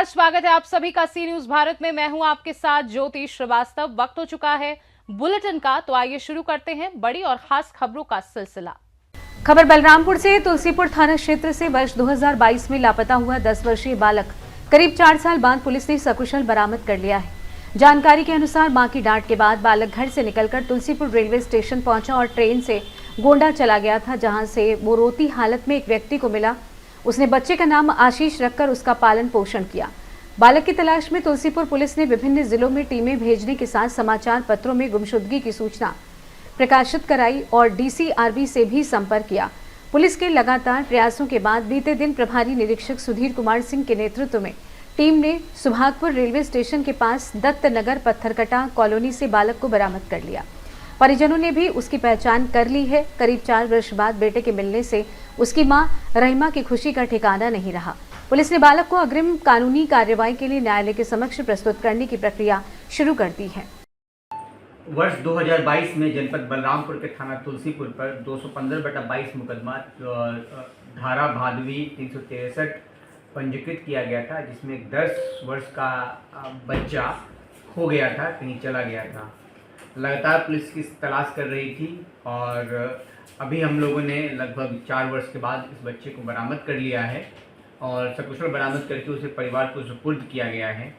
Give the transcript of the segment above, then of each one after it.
स्वागत है आप सभी का सी न्यूज भारत में। मैं हूं आपके साथ ज्योति श्रीवास्तव। वक्त हो चुका है बुलेटिन का, तो आइए शुरू करते हैं बड़ी और खास खबरों का सिलसिला। खबर बलरामपुर से। तुलसीपुर थाना क्षेत्र से वर्ष 2022 में लापता हुआ 10 वर्षीय बालक करीब 4 साल बाद पुलिस ने सकुशल बरामद कर लिया है। जानकारी के अनुसार मां की डांट के बाद बालक घर से निकलकर तुलसीपुर रेलवे स्टेशन पहुंचा और ट्रेन से गोंडा चला गया था, जहां से वो रोती हालत में एक व्यक्ति को मिला। उसने बच्चे का नाम आशीष रखकर उसका पालन पोषण किया। बालक की तलाश में तुलसीपुर पुलिस ने विभिन्न जिलों में टीमें भेजने के साथ समाचार पत्रों में गुमशुदगी की सूचना प्रकाशित कराई और डीसीआरबी से भी संपर्क किया। पुलिस के लगातार प्रयासों के बाद बीते दिन प्रभारी निरीक्षक सुधीर कुमार सिंह के नेतृत्व में टीम ने सुभागपुर रेलवे स्टेशन के पास दत्तनगर पत्थरकटा कॉलोनी से बालक को बरामद कर लिया। परिजनों ने भी उसकी पहचान कर ली है। करीब 4 वर्ष बाद बेटे के मिलने से उसकी मां रहीमा की खुशी का ठिकाना नहीं रहा। पुलिस ने बालक को अग्रिम कानूनी कार्रवाई के लिए न्यायालय के समक्ष प्रस्तुत करने की प्रक्रिया शुरू कर दी है। वर्ष 2022 में जनपद बलरामपुर के थाना तुलसीपुर पर 215/22 मुकदमा धारा भादवी 363 पंजीकृत किया गया था, जिसमें 10 वर्ष का बच्चा खो गया था, कहीं चला गया था। लगातार पुलिस की तलाश कर रही थी और अभी हम लोगों ने लगभग 4 वर्ष के बाद इस बच्चे को बरामद कर लिया है और सकुशल बरामद करके उसे परिवार को सुपुर्द किया गया है।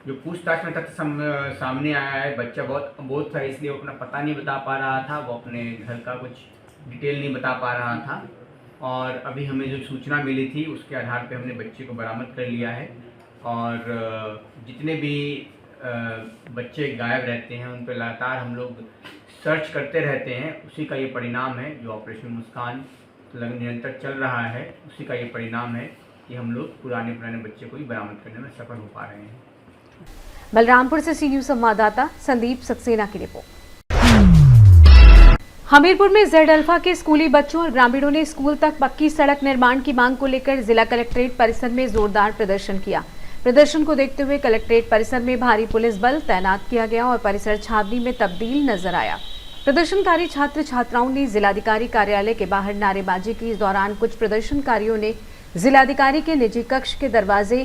जो पूछताछ में तथ्य सामने आया है, बच्चा बहुत अबोध था, इसलिए वो अपना पता नहीं बता पा रहा था, वो अपने घर का कुछ डिटेल नहीं बता पा रहा था और अभी हमें जो सूचना मिली थी उसके आधार पे हमने बच्चे को बरामद कर लिया है। और जितने भी बच्चे गायब रहते हैं उन पर लगातार हम लोग सर्च करते रहते हैं। उसी का ये परिणाम है, जो ऑपरेशन मुस्कान निरंतर चल रहा है, उसी का ये परिणाम है कि हम लोग पुराने बच्चे को ही बरामद करने में सफल हो पा रहे हैं। बलरामपुर से सी न्यूज संवाददाता संदीप सक्सेना की रिपोर्ट। हमीरपुर में जेड अल्फा के स्कूली बच्चों और ग्रामीणों ने स्कूल तक पक्की सड़क निर्माण की मांग को लेकर जिला कलेक्ट्रेट परिसर में जोरदार प्रदर्शन किया। प्रदर्शन को देखते हुए कलेक्ट्रेट परिसर में भारी पुलिस बल तैनात किया गया और परिसर छावनी में तब्दील नजर आया। प्रदर्शनकारी छात्र छात्राओं ने जिलाधिकारी कार्यालय के बाहर नारेबाजी की। इस दौरान कुछ प्रदर्शनकारियों ने जिलाधिकारी के निजी कक्ष के दरवाजे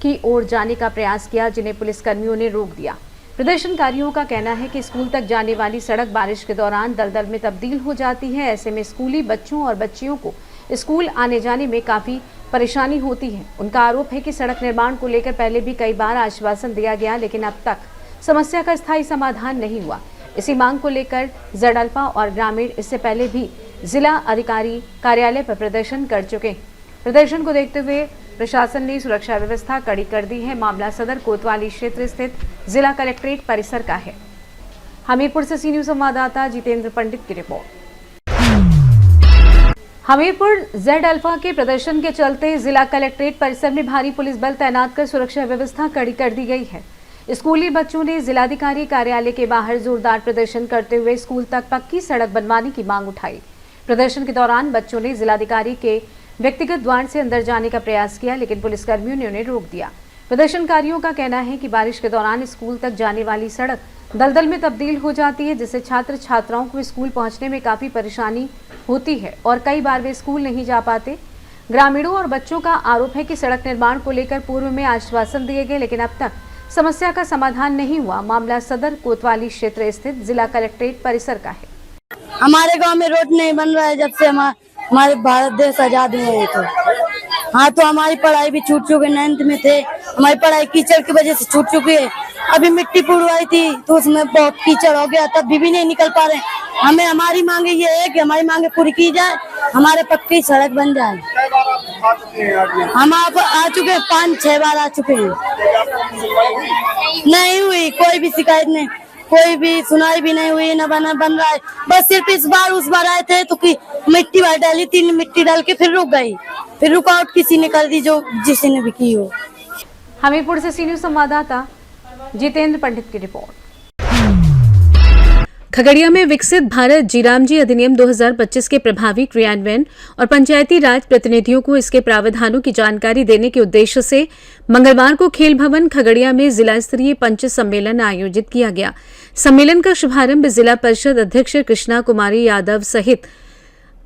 की ओर जाने का प्रयास किया, जिन्हें पुलिसकर्मियों ने रोक दिया। प्रदर्शनकारियों का कहना है कि स्कूल तक जाने वाली सड़क बारिश के दौरान दलदल में तब्दील हो जाती है। ऐसे में स्कूली बच्चों और बच्चियों को स्कूल आने जाने में काफी परेशानी होती है। उनका आरोप है कि सड़क निर्माण को लेकर पहले भी कई बार आश्वासन दिया गया, लेकिन अब तक समस्या का स्थायी समाधान नहीं हुआ। इसी मांग को लेकर जेड अल्फा और ग्रामीण इससे पहले भी जिला अधिकारी कार्यालय पर प्रदर्शन कर चुके। प्रदर्शन को देखते हुए प्रशासन ने सुरक्षा व्यवस्था कड़ी कर दी है। मामला सदर कोतवाली क्षेत्र स्थित जिला कलेक्ट्रेट परिसर का है। हमीरपुर से सी न्यूज संवाददाता जितेंद्र पंडित की रिपोर्ट। हमीरपुर जेड अल्फा के प्रदर्शन के चलते जिला कलेक्ट्रेट परिसर में भारी पुलिस बल तैनात कर सुरक्षा व्यवस्था कड़ी कर दी गई है। स्कूली बच्चों ने जिलाधिकारी कार्यालय के बाहर जोरदार प्रदर्शन करते हुए स्कूल तक पक्की सड़क बनवाने की मांग उठाई। प्रदर्शन के दौरान बच्चों ने जिलाधिकारी के व्यक्तिगत द्वार से अंदर जाने का प्रयास किया, लेकिन पुलिसकर्मियों ने उन्हें रोक दिया। प्रदर्शनकारियों का कहना है कि बारिश के दौरान स्कूल तक जाने वाली सड़क दलदल में तब्दील हो जाती है, जिससे छात्र छात्राओं को स्कूल पहुंचने में काफी परेशानी होती है और कई बार वे स्कूल नहीं जा पाते। ग्रामीणों और बच्चों का आरोप है कि सड़क निर्माण को लेकर पूर्व में आश्वासन दिए गए, लेकिन अब तक समस्या का समाधान नहीं हुआ। मामला सदर कोतवाली क्षेत्र स्थित जिला कलेक्ट्रेट परिसर का है। हमारे गांव में रोड नहीं बन रहा है जब से हमारे भारत देश आजाद हुए हैं। तो हाँ, तो हमारी पढ़ाई भी छूट चुकी है। 9th में थे, हमारी पढ़ाई कीचड़ की वजह से छूट चुकी है। अभी मिट्टी पुरवाई थी तो उसमें बहुत कीचड़ हो गया, तब भी नहीं निकल पा रहे। हमें हमारी मांगे ये है कि हमारी मांगे पूरी की जाए, हमारे पक्की सड़क बन जाए। हम आप आ चुके 5-6 बार आ चुके हैं, नहीं हुई कोई भी शिकायत नहीं, कोई भी सुनाई भी नहीं हुई, न बन रहा है। बस सिर्फ इस बार उस बार आए थे तो कि मिट्टी भर डाली, 3 मिट्टी डाल के फिर रुक गई, फिर रुकावट किसी ने कर दी, जो जिसने भी की हो। हमीरपुर से सी न्यूज संवाददाता जितेंद्र पंडित की रिपोर्ट। खगड़िया में विकसित भारत जीरामजी अधिनियम 2025 के प्रभावी क्रियान्वयन और पंचायती राज प्रतिनिधियों को इसके प्रावधानों की जानकारी देने के उद्देश्य से मंगलवार को खेल भवन खगड़िया में जिला स्तरीय पंच सम्मेलन आयोजित किया गया। सम्मेलन का शुभारंभ जिला परिषद अध्यक्ष कृष्णा कुमारी यादव सहित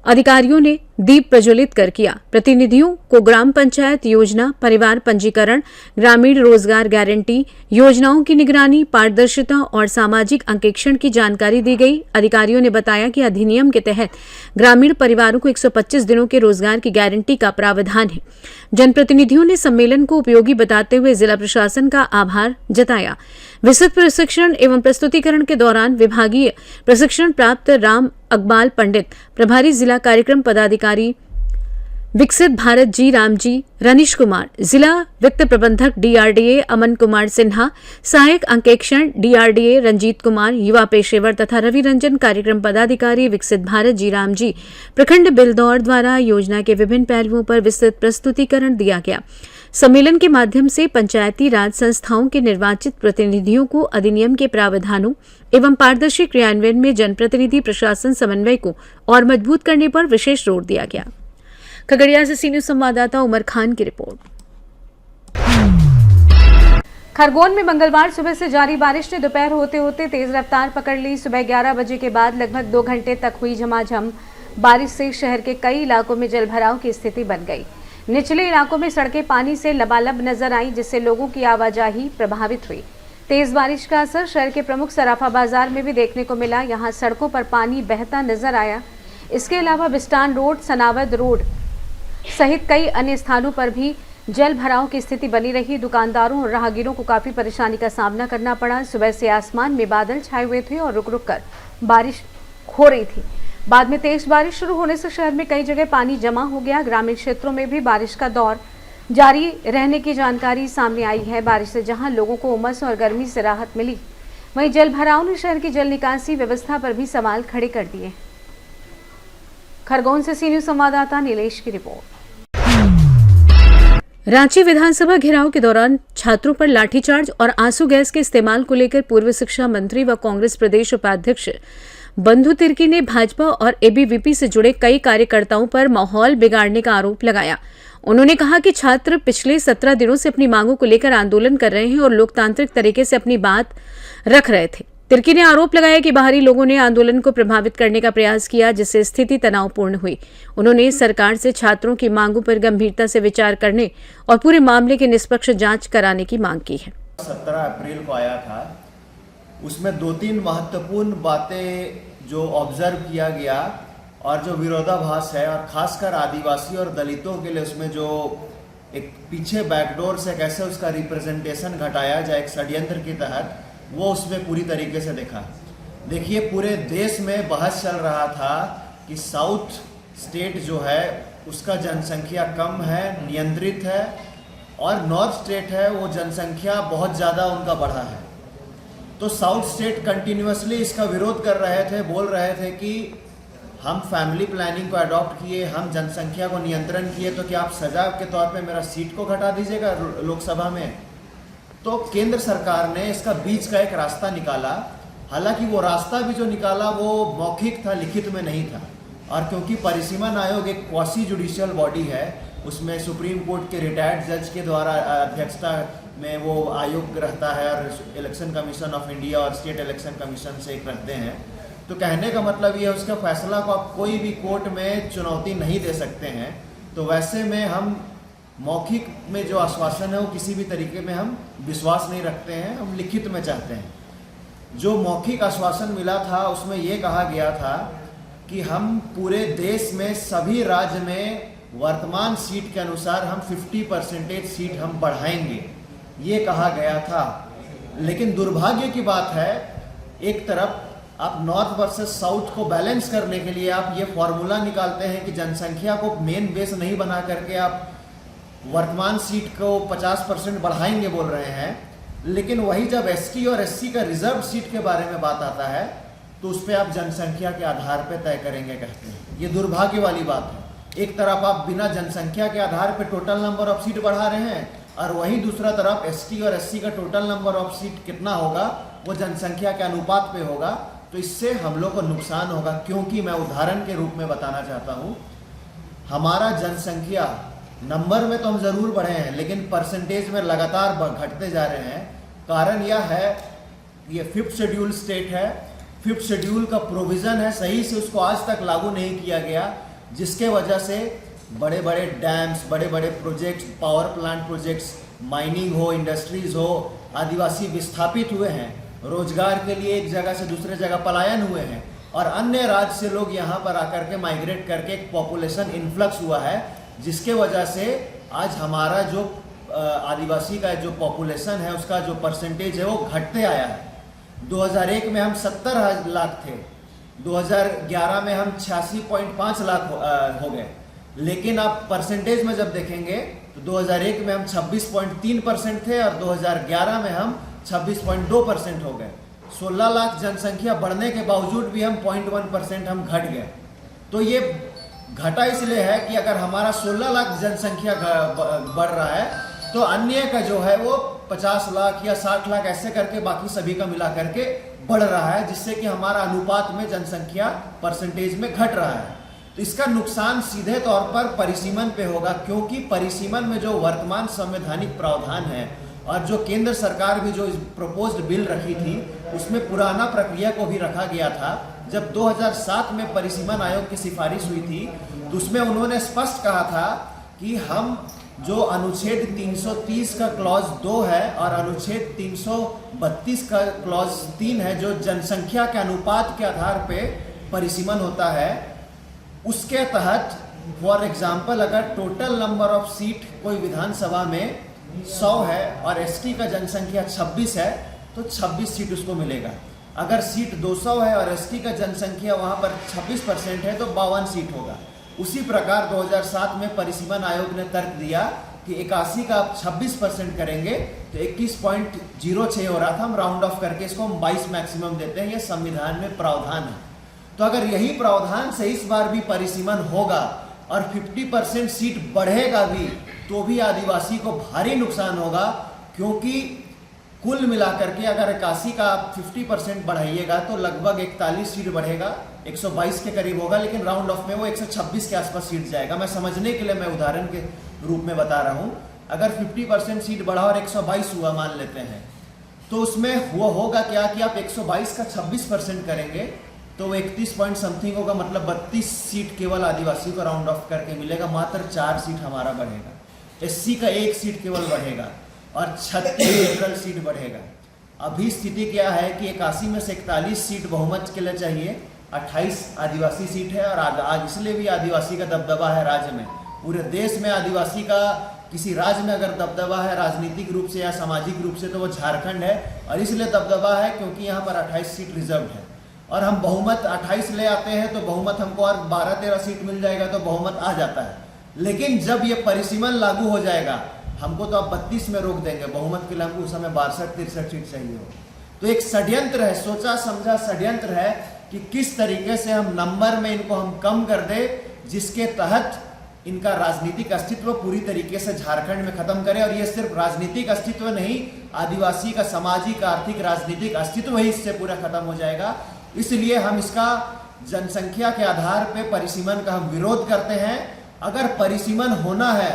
अधिकारियों ने दीप प्रज्वलित कर किया। प्रतिनिधियों को ग्राम पंचायत योजना, परिवार पंजीकरण, ग्रामीण रोजगार गारंटी योजनाओं की निगरानी, पारदर्शिता और सामाजिक अंकेक्षण की जानकारी दी गई। अधिकारियों ने बताया कि अधिनियम के तहत ग्रामीण परिवारों को 125 दिनों के रोजगार की गारंटी का प्रावधान है। जनप्रतिनिधियों ने सम्मेलन को उपयोगी बताते हुए जिला प्रशासन का आभार जताया। विस्तृत प्रशिक्षण एवं प्रस्तुतिकरण के दौरान विभागीय प्रशिक्षण प्राप्त राम अकबाल पंडित, प्रभारी जिला कार्यक्रम पदाधिकारी विकसित भारत जी राम जी, रनीश कुमार, जिला वित्त प्रबंधक डीआरडीए अमन कुमार सिन्हा, सहायक अंकेक्षण डीआरडीए रंजीत कुमार, युवा पेशेवर तथा रवि रंजन कार्यक्रम पदाधिकारी विकसित भारत जी राम जी, प्रखंड बिलदौर द्वारा योजना के विभिन्न पहलुओं पर विस्तृत प्रस्तुतिकरण दिया गया। सम्मेलन के माध्यम से पंचायती राज संस्थाओं के निर्वाचित प्रतिनिधियों को अधिनियम के प्रावधानों एवं पारदर्शी क्रियान्वयन में जनप्रतिनिधि प्रशासन समन्वय को और मजबूत करने पर विशेष जोर दिया गया। खगड़िया से सी न्यूज संवाददाता उमर खान की रिपोर्ट। खरगोन में मंगलवार सुबह से जारी बारिश ने दोपहर होते होते तेज रफ्तार पकड़ ली। सुबह 11 बजे के बाद लगभग 2 घंटे तक हुई झमाझम बारिश से शहर के कई इलाकों में जलभराव की स्थिति बन गई। निचले इलाकों में सड़कें पानी से लबालब नजर आई, जिससे लोगों की आवाजाही प्रभावित हुई। तेज बारिश का असर शहर के प्रमुख सराफा बाजार में भी देखने को मिला। यहाँ सड़कों पर पानी बहता नजर आया। इसके अलावा बिस्टान रोड, सनावद रोड सहित कई अन्य स्थानों पर भी जल भराव की स्थिति बनी रही। दुकानदारों और राहगीरों को काफी परेशानी का सामना करना पड़ा। सुबह से आसमान में बादल छाए हुए थे और रुक रुक कर बारिश हो रही थी। बाद में तेज बारिश शुरू होने से शहर में कई जगह पानी जमा हो गया। ग्रामीण क्षेत्रों में भी बारिश का दौर जारी रहने की जानकारी सामने आई है। बारिश से जहां लोगों को उमस और गर्मी से राहत मिली, वहीं जल भराव ने शहर की जल निकासी व्यवस्था पर भी सवाल खड़े कर दिए। खरगोन से सी न्यूज संवाददाता नीलेश की रिपोर्ट। रांची विधानसभा घेराव के दौरान छात्रों पर लाठीचार्ज और आंसू गैस के इस्तेमाल को लेकर पूर्व शिक्षा मंत्री व कांग्रेस प्रदेश उपाध्यक्ष बंधु तिर्की ने भाजपा और एबीवीपी से जुड़े कई कार्यकर्ताओं पर माहौल बिगाड़ने का आरोप लगाया। उन्होंने कहा कि छात्र पिछले 17 दिनों से अपनी मांगों को लेकर आंदोलन कर रहे हैं और लोकतांत्रिक तरीके से अपनी बात रख रहे थे। तिर्की ने आरोप लगाया कि बाहरी लोगों ने आंदोलन को प्रभावित करने का प्रयास किया, जिससे स्थिति तनावपूर्ण हुई। उन्होंने सरकार से छात्रों की मांगों पर गंभीरता से विचार करने और पूरे मामले की निष्पक्ष जांच कराने की मांग की है। 17 अप्रैल को आया था, उसमें 2-3 महत्वपूर्ण बातें जो ऑब्जर्व किया गया और जो विरोधाभास है, और खासकर आदिवासी और दलितों के लिए उसमें जो एक पीछे बैकडोर से कैसे उसका रिप्रेजेंटेशन घटाया जाए एक षड्यंत्र के तहत, वो उसमें पूरी तरीके से देखा। देखिए, पूरे देश में बहस चल रहा था कि साउथ स्टेट जो है उसका जनसंख्या कम है, नियंत्रित है, और नॉर्थ स्टेट है वो जनसंख्या बहुत ज़्यादा उनका बढ़ा है। तो साउथ स्टेट कंटिन्यूसली इसका विरोध कर रहे थे, बोल रहे थे कि हम फैमिली प्लानिंग को अडॉप्ट किए, हम जनसंख्या को नियंत्रण किए, तो क्या आप सजा के तौर पे मेरा सीट को घटा दीजिएगा लोकसभा में। तो केंद्र सरकार ने इसका बीच का एक रास्ता निकाला। हालांकि वो रास्ता भी जो निकाला वो मौखिक था, लिखित में नहीं था। और क्योंकि परिसीमन आयोग एक क्वासी जुडिशियल बॉडी है, उसमें सुप्रीम कोर्ट के रिटायर्ड जज के द्वारा अध्यक्षता में वो आयोग रहता है, और इलेक्शन कमीशन ऑफ इंडिया और स्टेट इलेक्शन कमीशन से एक रहते हैं। तो कहने का मतलब ये है उसका फैसला को आप कोई भी कोर्ट में चुनौती नहीं दे सकते हैं। तो वैसे में हम मौखिक में जो आश्वासन है वो किसी भी तरीके में हम विश्वास नहीं रखते हैं, हम लिखित में चाहते हैं। जो मौखिक आश्वासन मिला था उसमें ये कहा गया था कि हम पूरे देश में सभी राज्य में वर्तमान सीट के अनुसार हम 50% सीट हम बढ़ाएंगे, ये कहा गया था। लेकिन दुर्भाग्य की बात है, एक तरफ आप नॉर्थ वर्सेस साउथ को बैलेंस करने के लिए आप ये फॉर्मूला निकालते हैं कि जनसंख्या को मेन बेस नहीं बना करके आप वर्तमान सीट को 50% बढ़ाएंगे बोल रहे हैं। लेकिन वही जब एसटी और एससी का रिजर्व सीट के बारे में बात आता है तो उस पर आप जनसंख्या के आधार पर तय करेंगे कहते हैं। ये दुर्भाग्य वाली बात है। एक तरफ आप बिना जनसंख्या के आधार पर टोटल नंबर ऑफ सीट बढ़ा रहे हैं, और वहीं दूसरा तरफ एसटी और एससी का टोटल नंबर ऑफ सीट कितना होगा वो जनसंख्या के अनुपात पे होगा। तो इससे हम लोग को नुकसान होगा, क्योंकि मैं उदाहरण के रूप में बताना चाहता हूँ, हमारा जनसंख्या नंबर में तो हम जरूर बढ़े हैं लेकिन परसेंटेज में लगातार घटते जा रहे हैं। कारण यह है, ये 5th शेड्यूल स्टेट है, 5th शेड्यूल का प्रोविजन है, सही से उसको आज तक लागू नहीं किया गया। जिसके वजह से बड़े बड़े डैम्स, बड़े बड़े projects, power plant projects, mining हो, इंडस्ट्रीज हो, आदिवासी विस्थापित हुए हैं, रोजगार के लिए एक जगह से दूसरे जगह पलायन हुए हैं और अन्य राज्य से लोग यहाँ पर आकर के माइग्रेट करके एक पॉपुलेशन इन्फ्लक्स हुआ है, जिसके वजह से आज हमारा जो आदिवासी का जो पॉपुलेशन है उसका जो परसेंटेज है वो घटते आया है। 2001 में हम 70 लाख थे, 2011 में हम 86.5 लाख हो गए, लेकिन आप परसेंटेज में जब देखेंगे तो 2001 में हम 26.3% थे और 2011 में हम 26.2% हो गए। 16 लाख जनसंख्या बढ़ने के बावजूद भी हम 0.1% हम घट गए। तो ये घटा इसलिए है कि अगर हमारा 16 लाख जनसंख्या बढ़ रहा है तो अन्य का जो है वो 50 लाख या 60 लाख ऐसे करके बाकी सभी का मिला करके बढ़ रहा है, जिससे कि हमारा अनुपात में जनसंख्या परसेंटेज में घट रहा है। तो इसका नुकसान सीधे तौर पर परिसीमन पे होगा, क्योंकि परिसीमन में जो वर्तमान संवैधानिक प्रावधान है और जो केंद्र सरकार भी जो प्रपोज्ड बिल रखी थी उसमें पुराना प्रक्रिया को भी रखा गया था। जब 2007 में परिसीमन आयोग की सिफारिश हुई थी तो उसमें उन्होंने स्पष्ट कहा था कि हम जो अनुच्छेद 330 का क्लॉज 2 है और अनुच्छेद 332 का क्लॉज 3 है, जो जनसंख्या के अनुपात के आधार पे परिसीमन होता है, उसके तहत फॉर एग्जाम्पल अगर टोटल नंबर ऑफ सीट कोई विधानसभा में 100 है और एसटी का जनसंख्या 26 है तो 26 सीट उसको मिलेगा। अगर सीट 200 है और एसटी का जनसंख्या वहाँ पर 26% है तो 52 सीट होगा। उसी प्रकार 2007 में परिसीमन आयोग ने तर्क दिया कि 81 का आप 26% करेंगे तो 21.06 हो रहा था, हम राउंड ऑफ करके इसको हम 22 मैक्सिमम देते हैं, ये संविधान में प्रावधान है। तो अगर यही प्रावधान से इस बार भी परिसीमन होगा और 50% सीट बढ़ेगा भी तो भी आदिवासी को भारी नुकसान होगा, क्योंकि कुल मिलाकर के अगर 81 का आप 50% बढ़ाइएगा तो लगभग 41 सीट बढ़ेगा, 122 के करीब होगा, लेकिन राउंड ऑफ में वो 126 के आसपास सीट जाएगा। मैं समझने के लिए मैं उदाहरण के रूप में बता रहा हूँ। अगर 50% सीट बढ़ा और 122 हुआ मान लेते हैं तो उसमें वो होगा क्या कि आप 122 का 26% करेंगे तो वो 31 पॉइंट समथिंग होगा, मतलब 32 सीट केवल आदिवासी को राउंड ऑफ करके मिलेगा, मात्र 4 सीट हमारा बढ़ेगा। एससी का 1 सीट केवल बढ़ेगा और 36 जनरल सीट बढ़ेगा। अभी स्थिति क्या है कि 81 में से 41 सीट बहुमत के लिए चाहिए, 28 आदिवासी सीट है और आज इसलिए भी आदिवासी का दबदबा है राज्य में। पूरे देश में आदिवासी का किसी राज्य में अगर दबदबा है राजनीतिक रूप से या सामाजिक रूप से तो वो झारखंड है, और इसलिए दबदबा है क्योंकि यहाँ पर 28 सीट रिजर्व है और हम बहुमत 28 ले आते हैं तो बहुमत हमको और 12-13 सीट मिल जाएगा तो बहुमत आ जाता है। लेकिन जब ये परिसीमन लागू हो जाएगा हमको तो आप 32 में रोक देंगे, बहुमत के लिए हमको उस समय 62-63 सीट चाहिए हो। तो एक षड्यंत्र है, सोचा समझा षड्यंत्र है कि किस तरीके से हम नंबर में इनको हम कम कर दे, जिसके तहत इनका राजनीतिक अस्तित्व पूरी तरीके से झारखंड में खत्म करें। और ये सिर्फ राजनीतिक अस्तित्व नहीं, आदिवासी का सामाजिक आर्थिक राजनीतिक अस्तित्व ही इससे पूरा खत्म हो जाएगा। इसलिए हम इसका जनसंख्या के आधार पर परिसीमन का हम विरोध करते हैं। अगर परिसीमन होना है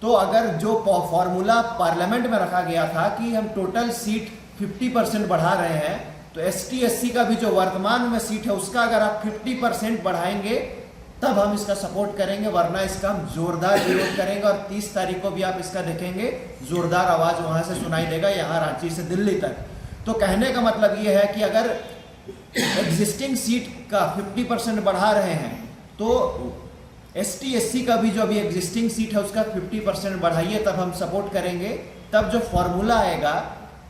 तो अगर जो फॉर्मूला पार्लियामेंट में रखा गया था कि हम टोटल सीट 50% बढ़ा रहे हैं, तो एसटी एससी का भी जो वर्तमान में सीट है उसका अगर आप 50% बढ़ाएंगे तब हम इसका सपोर्ट करेंगे, वरना इसका हम जोरदार विरोध करेंगे। और 30 तारीख को भी आप इसका देखेंगे, जोरदार आवाज वहां से सुनाई देगा, यहाँ रांची से दिल्ली तक। तो कहने का मतलब ये है कि अगर एग्जिस्टिंग सीट का 50% बढ़ा रहे हैं तो एसटी एससी का भी जो अभी एग्जिस्टिंग सीट है उसका 50% बढ़ाइए, तब हम सपोर्ट करेंगे। तब जो फॉर्मूला आएगा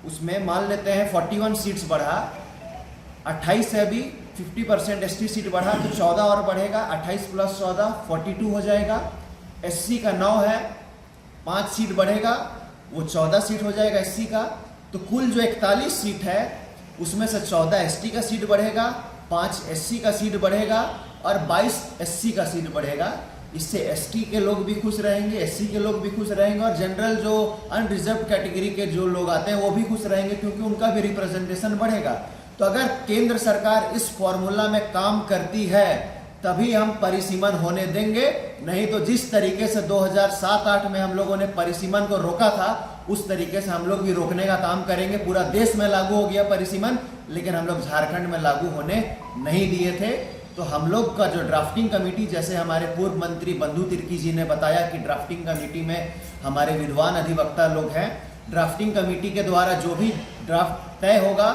उसमें मान लेते हैं 41 सीट्स बढ़ा, 28 है अभी, 50% एसटी सीट बढ़ा तो 14 और बढ़ेगा, 28 + 14 42 हो जाएगा। एससी का 9 है, 5 सीट बढ़ेगा, वो 14 सीट हो जाएगा एससी का। तो कुल जो 41 सीट है उसमें से 14 एसटी का सीट बढ़ेगा, 5 एससी का सीट बढ़ेगा और 22 एससी का सीट बढ़ेगा। इससे एसटी के लोग भी खुश रहेंगे, एससी के लोग भी खुश रहेंगे और जनरल जो अनरिजर्व कैटेगरी के जो लोग आते हैं वो भी खुश रहेंगे, क्योंकि उनका भी रिप्रेजेंटेशन बढ़ेगा। तो अगर केंद्र सरकार इस फॉर्मूला में काम करती है तभी हम परिसीमन होने देंगे, नहीं तो जिस तरीके से 2007-8 में हम लोगों ने परिसीमन को रोका था उस तरीके से हम लोग भी रोकने का काम करेंगे। पूरा देश में लागू हो गया परिसीमन, लेकिन हम लोग झारखंड में लागू होने नहीं दिए थे। तो हम लोग का जो ड्राफ्टिंग कमेटी, जैसे हमारे पूर्व मंत्री बंधु तिर्की जी ने बताया कि ड्राफ्टिंग कमेटी में हमारे विद्वान अधिवक्ता लोग हैं। ड्राफ्टिंग कमेटी के द्वारा जो भी ड्राफ्ट तय होगा,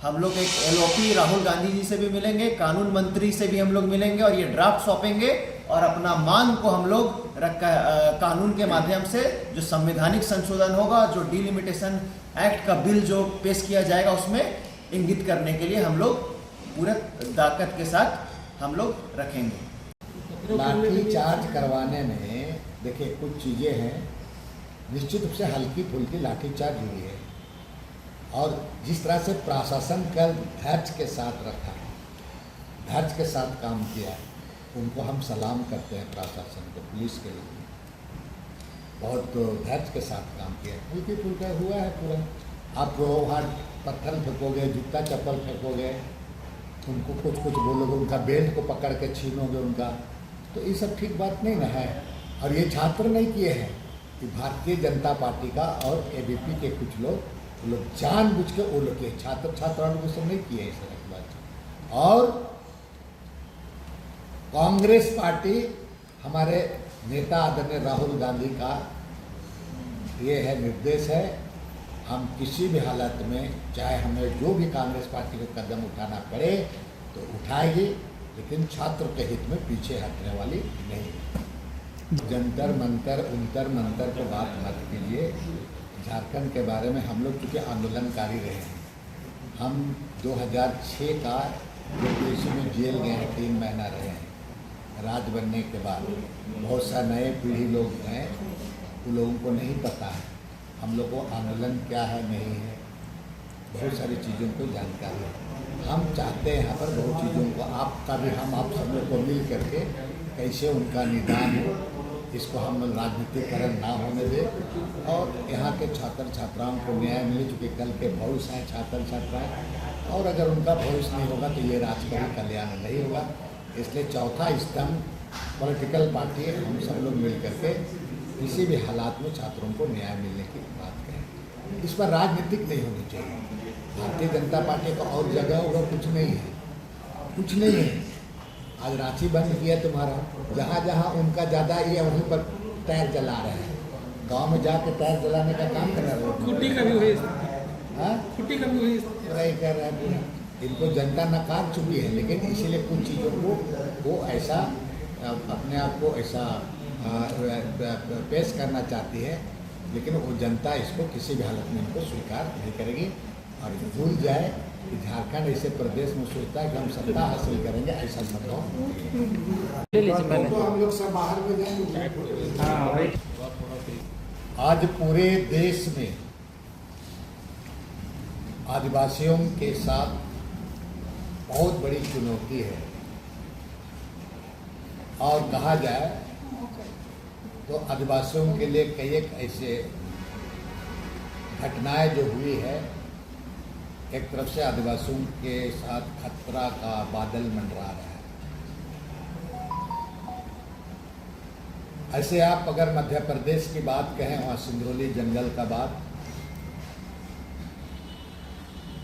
हम लोग एक LOP राहुल गांधी जी से भी मिलेंगे, कानून मंत्री से भी हम लोग मिलेंगे और ये ड्राफ्ट सौंपेंगे और अपना मांग को हम लोग कानून के माध्यम से जो संवैधानिक संशोधन होगा, जो डिलिमिटेशन एक्ट का बिल जो पेश किया जाएगा, उसमें इंगित करने के लिए हम लोग पूरे ताकत के साथ हम लोग रखेंगे। लाठी चार्ज करवाने में देखिए कुछ चीज़ें हैं, निश्चित रूप से हल्की फुल्की लाठी चार्ज हुई है और जिस तरह से प्रशासन कल धैर्य के साथ रखा, धैर्य के साथ काम किया, उनको हम सलाम करते हैं। प्रशासन को, पुलिस के लिए बहुत धैर्य के साथ काम किया। हल्की फुल्का हुआ है पूरा। आप वहाँ पत्थर फेंकोगे, जूता चप्पल फेंकोगे, उनको कुछ बोलोगे, उनका बेल्ट को पकड़ के छीनोगे उनका, तो ये सब ठीक बात नहीं ना है। और ये छात्र नहीं किए हैं, कि भारतीय जनता पार्टी का और ABP के कुछ लोग जानबूझ के वो लोग के छात्राओं को सब नहीं किए इस तरह की बात। और कांग्रेस पार्टी, हमारे नेता आदरणीय राहुल गांधी का ये है निर्देश है, हम किसी भी हालत में, चाहे हमें जो भी कांग्रेस पार्टी को कदम उठाना पड़े तो उठाएगी, लेकिन छात्र के हित में पीछे हटने वाली नहीं। जंतर मंतर उंतर मंतर को बात मत कीजिए। झारखंड के बारे में हम लोग चूँकि आंदोलनकारी रहे हैं, हम 2006 का जो में जेल गए हैं, 3 महीना रहे हैं। राज बनने के बाद बहुत सा नए पीढ़ी लोग हैं, उन लोगों को नहीं पता है हम लोग को आंदोलन क्या है, नहीं है, बहुत सारी चीज़ों को जानकारी है। हम चाहते हैं यहाँ पर बहुत चीज़ों को आपका भी, हम आप सब लोग को मिल करके कैसे उनका निदान हो, इसको हम राजनीतिकरण ना होने दें और यहाँ के छात्र छात्राओं को न्याय मिले, चूँकि कल के भविष्य हैं छात्र छात्राएँ, और अगर उनका भविष्य नहीं होगा तो ये राज्य का भी कल्याण नहीं होगा। इसलिए चौथा स्तंभ पॉलिटिकल पार्टी, हम सब लोग मिल करके किसी भी हालात में छात्रों को न्याय मिलने की बात करें। इस पर राजनीतिक नहीं होनी चाहिए। भारतीय जनता पार्टी का और जगह होगा कुछ नहीं है, कुछ नहीं है। आज रांची बंद किया तुम्हारा, जहाँ जहाँ उनका ज़्यादा ये वहीं पर टायर जला रहे हैं। गांव में जाकर टायर जलाने का काम कर रहे हैं। छुट्टी कभी हुई, हाँ छुट्टी कभी हुई, वही कर रहे हैं। इनको जनता नकार चुकी है, लेकिन इसीलिए कुछ चीज़ों को वो ऐसा अपने आप को ऐसा पेश करना चाहती है, लेकिन वो जनता इसको किसी भी हालत में इनको स्वीकार नहीं करेगी। और भूल जाए कि झारखंड ऐसे प्रदेश में सोचता है कि हम सत्ता हासिल करेंगे, ऐसा मत हो। हम लोग सब बाहर में जाएंगे। आज पूरे देश में आदिवासियों के साथ बहुत बड़ी चुनौती है, और कहा जाए तो आदिवासियों के लिए कई एक ऐसे घटनाएं जो हुई है, एक तरफ से आदिवासियों के साथ खतरा का बादल मंडरा रहा है। ऐसे आप अगर मध्य प्रदेश की बात कहें, वहाँ सिंगरौली जंगल का बात,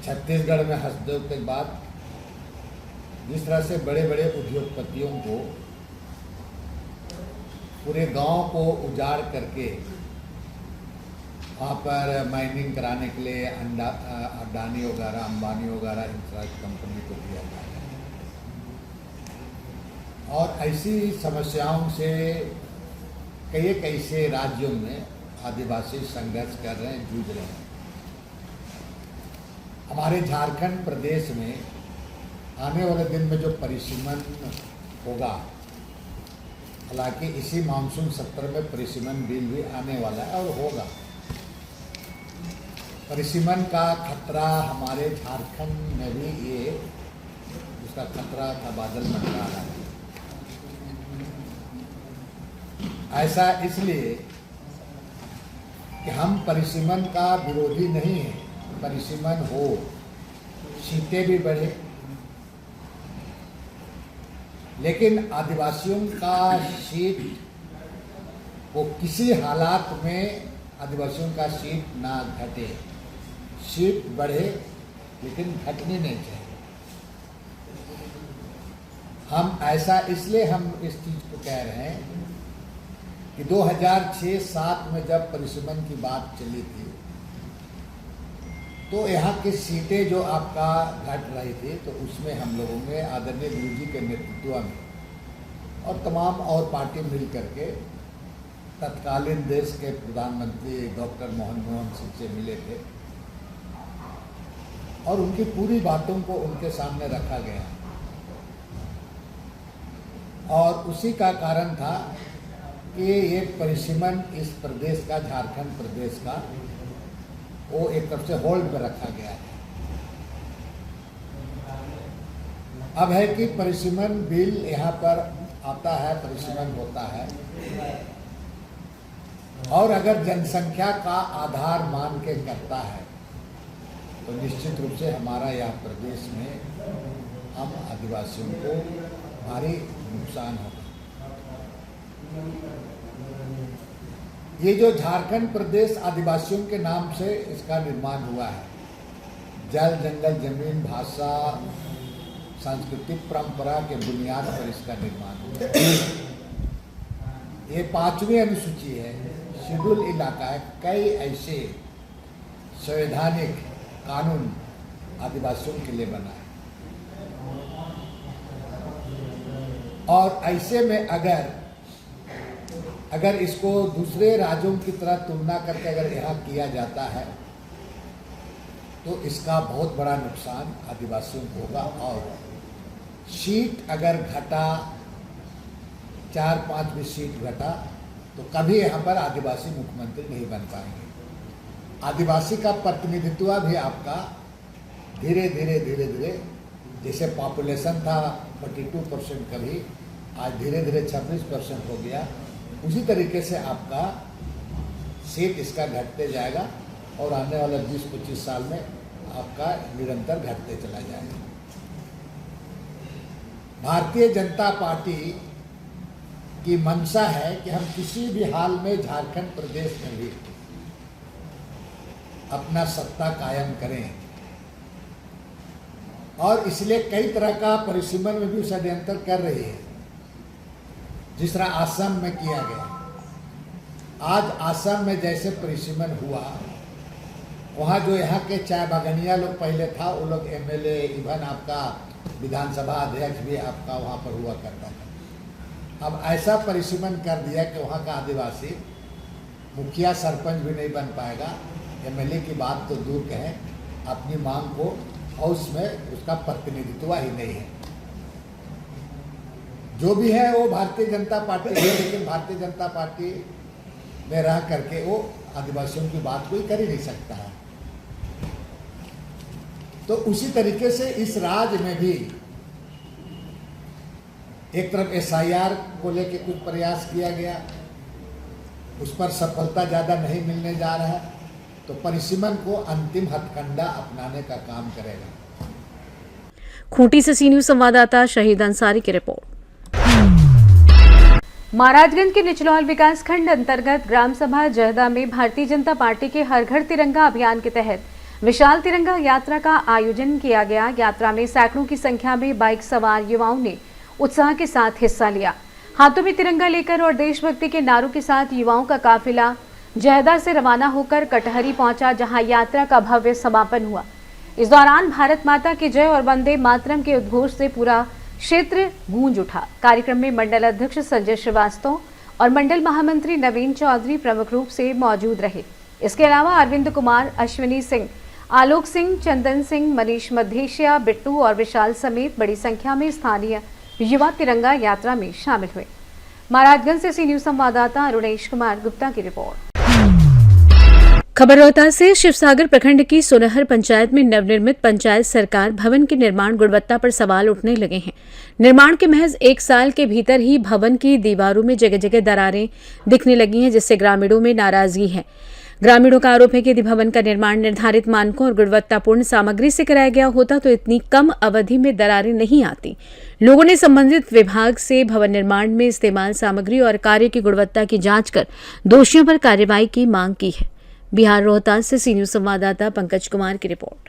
छत्तीसगढ़ में हसदेव के बाद, जिस तरह से बड़े बड़े उद्योगपतियों को पूरे गांव को उजाड़ करके वहाँ पर माइनिंग कराने के लिए अडानी वगैरह, अंबानी वगैरह इंफ्रास्ट्रक्चर कंपनी को दिया जाए, और ऐसी समस्याओं से कई कैसे राज्यों में आदिवासी संघर्ष कर रहे हैं, जूझ रहे हैं। हमारे झारखंड प्रदेश में आने वाले दिन में जो परिसीमन होगा, हालांकि इसी मानसून सत्र में परिसीमन बिल भी आने वाला है और होगा। परिसीमन का खतरा हमारे झारखंड में भी ये उसका खतरा का बादल मंडरा रहा है। ऐसा इसलिए कि हम परिसीमन का विरोधी नहीं है, परिसीमन हो, सीटें भी बढ़े, लेकिन आदिवासियों का सीट को किसी हालात में आदिवासियों का सीट ना घटे, सीट बढ़े, लेकिन घटनी नहीं चाहिए। हम ऐसा इसलिए हम इस चीज़ को कह रहे हैं कि 2006-07 में जब परिसीमन की बात चली थी तो यहाँ की सीटें जो आपका घट रही थी, तो उसमें हम लोगों ने आदरणीय गुरु जी के नेतृत्व में और तमाम और पार्टी मिल करके तत्कालीन देश के प्रधानमंत्री डॉक्टर मनमोहन सिंह से मिले थे और उनकी पूरी बातों को उनके सामने रखा गया और उसी का कारण था कि ये परिसीमन इस प्रदेश का, झारखंड प्रदेश का, वो एक तरफ से होल्ड में रखा गया है। अब है कि परिसीमन बिल यहाँ पर आता है, परिसीमन होता है और अगर जनसंख्या का आधार मान के करता है तो निश्चित रूप से हमारा यह प्रदेश में हम आदिवासियों को भारी नुकसान होगा। ये जो झारखंड प्रदेश आदिवासियों के नाम से इसका निर्माण हुआ है, जल, जंगल, जमीन, भाषा, सांस्कृतिक परंपरा के बुनियाद पर इसका निर्माण हुआ है। ये 5वीं अनुसूची है, शेड्यूल इलाका है। कई ऐसे संवैधानिक कानून आदिवासियों के लिए बना है और ऐसे में अगर इसको दूसरे राज्यों की तरह तुलना करके अगर यहाँ किया जाता है तो इसका बहुत बड़ा नुकसान आदिवासियों को होगा और सीट अगर घटा, 4-5 भी सीट घटा तो कभी यहाँ पर आदिवासी मुख्यमंत्री नहीं बन पाएंगे। आदिवासी का प्रतिनिधित्व भी आपका धीरे धीरे जैसे पॉपुलेशन था 42% कभी, आज धीरे धीरे 26% हो गया। उसी तरीके से आपका सीट इसका घटते जाएगा और आने वाले 20-25 साल में आपका निरंतर घटते चला जाएगा। भारतीय जनता पार्टी की मंशा है कि हम किसी भी हाल में झारखंड प्रदेश में भी अपना सत्ता कायम करें और इसलिए कई तरह का परिसीमन में भी षड्यंत्र कर रही है। जिस तरह आसाम में किया गया, आज आसाम में जैसे परिसीमन हुआ, वहाँ जो यहाँ के चाय बागनिया लोग पहले था, वो लोग MLA, इवन आपका विधानसभा अध्यक्ष भी आपका वहाँ पर हुआ करता था। अब ऐसा परिसीमन कर दिया कि वहाँ का आदिवासी मुखिया, सरपंच भी नहीं बन पाएगा। MLA की बात तो दूर कहें, अपनी मांग को हाउस में उसका प्रतिनिधित्व ही नहीं है। जो भी है वो भारतीय जनता पार्टी है, लेकिन भारतीय जनता पार्टी में रह करके वो आदिवासियों की बात कोई कर ही नहीं सकता है। तो उसी तरीके से इस राज्य में भी एक तरफ SIR को लेके कुछ प्रयास किया गया, उस पर सफलता ज़्यादा नहीं मिलने जा रहा है, तो परिसीमन को अंतिम हथकंडा अपनाने का काम करेगा। खूंटी से सी न्यूज संवाददाता शहीद अंसारी की रिपोर्ट। महाराजगंज के निचलौल विकासखंड अंतर्गत ग्राम सभा जहदा में भारतीय जनता पार्टी के हर घर तिरंगा अभियान के तहत विशाल तिरंगा यात्रा का आयोजन किया गया। यात्रा में सैकड़ों की संख्या में बाइक सवार युवाओं ने उत्साह के साथ हिस्सा लिया। हाथों में तिरंगा लेकर और देशभक्ति के नारों के साथ युवाओं का काफिला जहदा से रवाना होकर कटहरी पहुंचा, जहां यात्रा का भव्य समापन हुआ। इस दौरान भारत माता की जय और वंदे मातरम के उद्घोष से पूरा क्षेत्र गूंज उठा। कार्यक्रम में मंडल अध्यक्ष संजय श्रीवास्तव और मंडल महामंत्री नवीन चौधरी प्रमुख रूप से मौजूद रहे। इसके अलावा अरविंद कुमार, अश्विनी सिंह, आलोक सिंह, चंदन सिंह, मनीष मधेशिया, बिट्टू और विशाल समेत बड़ी संख्या में स्थानीय युवा तिरंगा यात्रा में शामिल हुए। महाराजगंज से सी न्यूज संवाददाता अरुणेश कुमार गुप्ता की रिपोर्ट। खबर रोहतास से शिवसागर प्रखंड की सोनहर पंचायत में नवनिर्मित पंचायत सरकार भवन के निर्माण गुणवत्ता पर सवाल उठने लगे हैं। निर्माण के महज 1 साल के भीतर ही भवन की दीवारों में जगह जगह दरारें दिखने लगी हैं, जिससे ग्रामीणों में नाराजगी है। ग्रामीणों का आरोप है कि यदि भवन का निर्माण निर्धारित मानकों और गुणवत्तापूर्ण सामग्री से कराया गया होता तो इतनी कम अवधि में दरारें नहीं आती। लोगों ने संबंधित विभाग से भवन निर्माण में इस्तेमाल सामग्री और कार्य की गुणवत्ता की जांच कर दोषियों पर कार्रवाई की मांग की है। बिहार रोहतास से सी न्यूज संवाददाता पंकज कुमार की रिपोर्ट।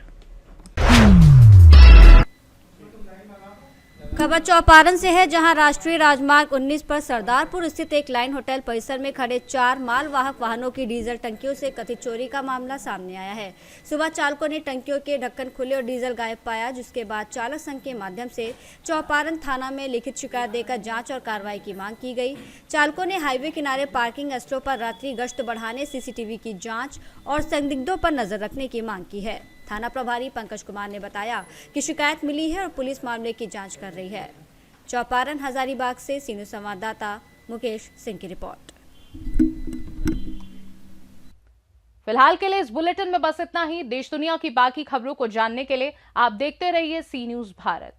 खबर चौपारण से है, जहां राष्ट्रीय राजमार्ग 19 पर सरदारपुर स्थित एक लाइन होटल परिसर में खड़े 4 मालवाहक वाहनों की डीजल टंकियों से कथित चोरी का मामला सामने आया है। सुबह चालकों ने टंकियों के ढक्कन खुले और डीजल गायब पाया, जिसके बाद चालक संघ के माध्यम से चौपारण थाना में लिखित शिकायत देकर जांच और कार्रवाई की मांग की गई। चालकों ने हाईवे किनारे पार्किंग स्थलों पर रात्रि गश्त बढ़ाने, सीसीटीवी की जाँच और संदिग्धों पर नजर रखने की मांग की है। थाना प्रभारी पंकज कुमार ने बताया कि शिकायत मिली है और पुलिस मामले की जांच कर रही है। चौपारण हजारीबाग से सीनू संवाददाता मुकेश सिंह की रिपोर्ट। फिलहाल के लिए इस बुलेटिन में बस इतना ही। देश दुनिया की बाकी खबरों को जानने के लिए आप देखते रहिए सी न्यूज़ भारत।